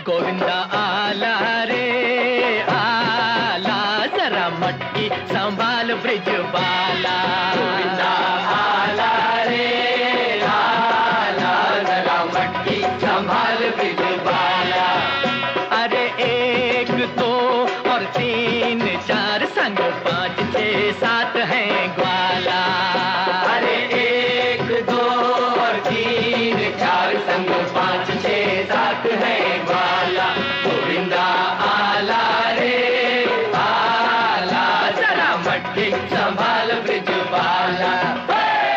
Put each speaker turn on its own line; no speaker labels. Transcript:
गोविंदा आला रे आला, जरा मटकी संभाल ब्रिज बाला। गोविंदा आला रे आला, जरा मटकी संभाल ब्रिज बाला। अरे एक दो और तीन चार संग पाँच छः सात है ग्वाला। अरे एक दो और तीन चार संग पाँच छः सात है ग्वाला। गोविंदा आला रे आला, जरा मटकी संभाल